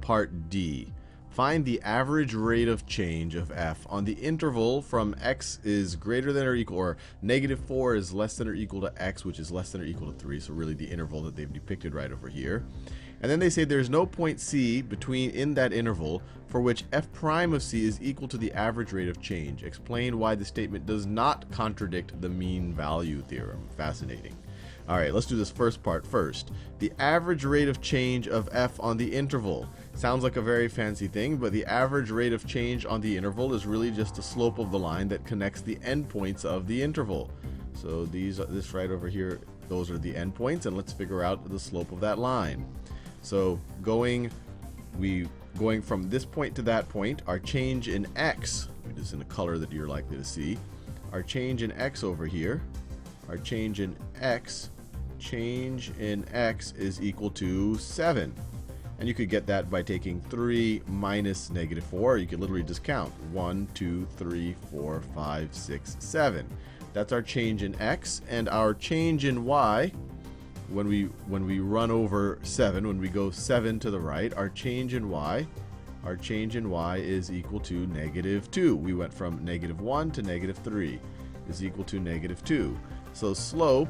part D. Find the average rate of change of f on the interval from x is greater than or equal, or -4 is less than or equal to x, which is less than or equal to 3, so really the interval that they've depicted right over here. And then they say there's no point C in that interval for which f prime of C is equal to the average rate of change. Explain why the statement does not contradict the mean value theorem. Fascinating. All right, let's do this first part first. The average rate of change of f on the interval. Sounds like a very fancy thing, but the average rate of change on the interval is really just the slope of the line that connects the endpoints of the interval. So this right over here, those are the endpoints, and let's figure out the slope of that line. So going from this point to that point, our change in x, which is in a color that you're likely to see, our change in x over here, our change in x is equal to 7. And you could get that by taking 3 minus -4. You could literally just count 1, 2, 3, 4, 5, 6, 7. That's our change in x, and our change in y, when we run over 7, when we go 7 to the right, our change in y is equal to -2. We went from -1 to -3 is equal to -2. So slope,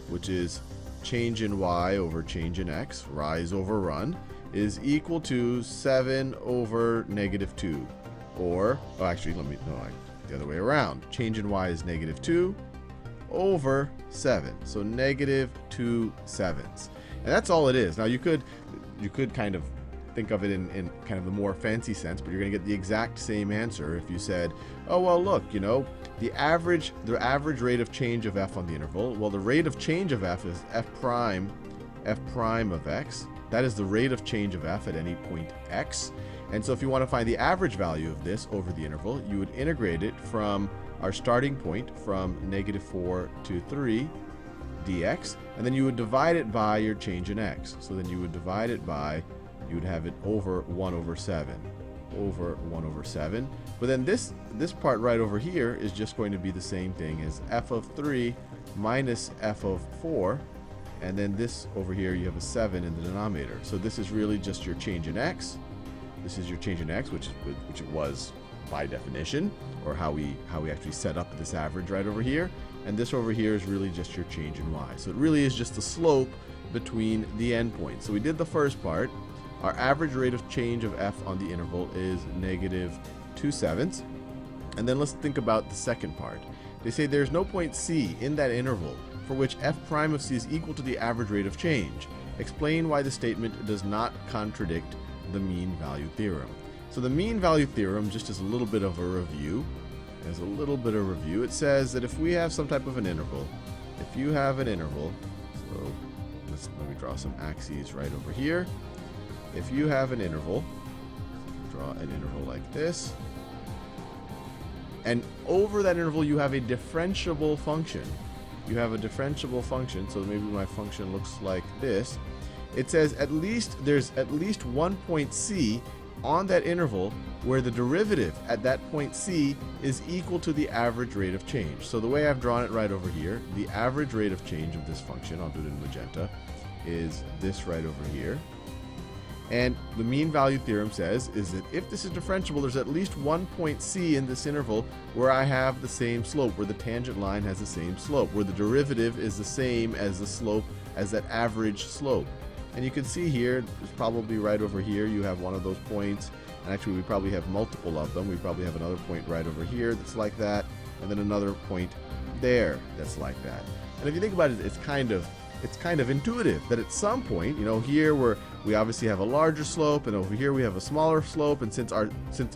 which is change in y over change in x, rise over run, is equal to 7 over -2. Or, oh, actually, the other way around. Change in y is -2 over 7. So -2 sevenths. And that's all it is. Now you could kind of think of it in kind of the more fancy sense, but you're going to get the exact same answer if you said, oh, well, look, the average rate of change of f on the interval. Well, the rate of change of f is f prime of x. That is the rate of change of f at any point x. And so if you want to find the average value of this over the interval, you would integrate it from our starting point from -4 to 3 dx, and then you would divide it by your change in x. So then you would divide it by, you would have it over 1 over 7. Over 1 over 7. But then this part right over here is just going to be the same thing as f of 3 minus f of 4. And then this over here, you have a 7 in the denominator. So this is really just your change in x. This is your change in x, which it was by definition, or how we actually set up this average right over here. And this over here is really just your change in y. So it really is just the slope between the endpoints. So we did the first part. Our average rate of change of f on the interval is -2 sevenths. And then let's think about the second part. They say there's no point C in that interval for which f prime of C is equal to the average rate of change. Explain why the statement does not contradict the mean value theorem. So the mean value theorem, just as a little bit of a review, it says that if we have some type of an interval, so let me draw some axes right over here. If you have an interval, draw an interval like this, and over that interval you have a differentiable function. So maybe my function looks like this. It says there's at least one point C on that interval where the derivative at that point C is equal to the average rate of change. So the way I've drawn it right over here, the average rate of change of this function, I'll do it in magenta, is this right over here. And the mean value theorem says is that if this is differentiable, there's at least one point C in this interval where I have the same slope, where the tangent line has the same slope, where the derivative is the same as the slope, as that average slope. And you can see here, it's probably right over here, you have one of those points. And actually, we probably have multiple of them. We probably have another point right over here that's like that, and then another point there that's like that. And if you think about it, it's kind of intuitive that at some point, here we obviously have a larger slope, and over here we have a smaller slope, and since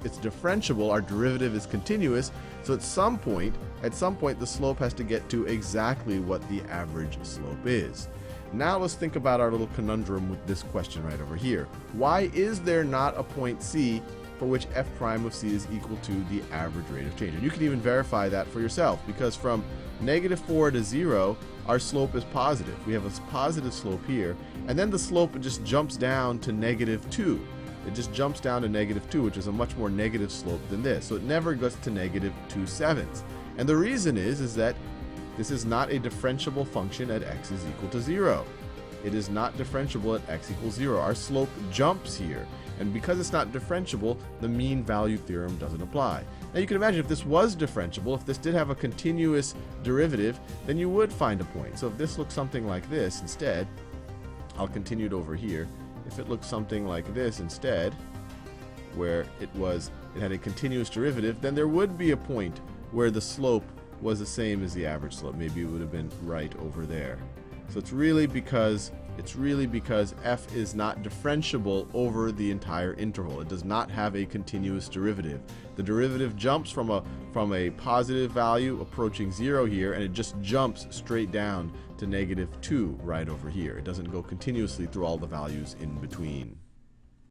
it's differentiable, our derivative is continuous. So at some point, the slope has to get to exactly what the average slope is. Now let's think about our little conundrum with this question right over here. Why is there not a point C for which f prime of C is equal to the average rate of change? And you can even verify that for yourself, because from -4 to 0, our slope is positive. We have a positive slope here, and then the slope just jumps down to -2. It just jumps down to -2, which is a much more negative slope than this. So it never gets to -2 sevenths. And the reason is that this is not a differentiable function at x is equal to 0. it is not differentiable at x equals 0. Our slope jumps here. And because it's not differentiable, the mean value theorem doesn't apply. Now you can imagine if this was differentiable, if this did have a continuous derivative, then you would find a point. So if this looks something like this instead, I'll continue it over here. If it looks something like this instead, where it had a continuous derivative, then there would be a point where the slope was the same as the average slope. Maybe it would have been right over there. So it's really because f is not differentiable over the entire interval. It does not have a continuous derivative. The derivative jumps from a positive value approaching 0 here, and it just jumps straight down to -2 right over here. It doesn't go continuously through all the values in between.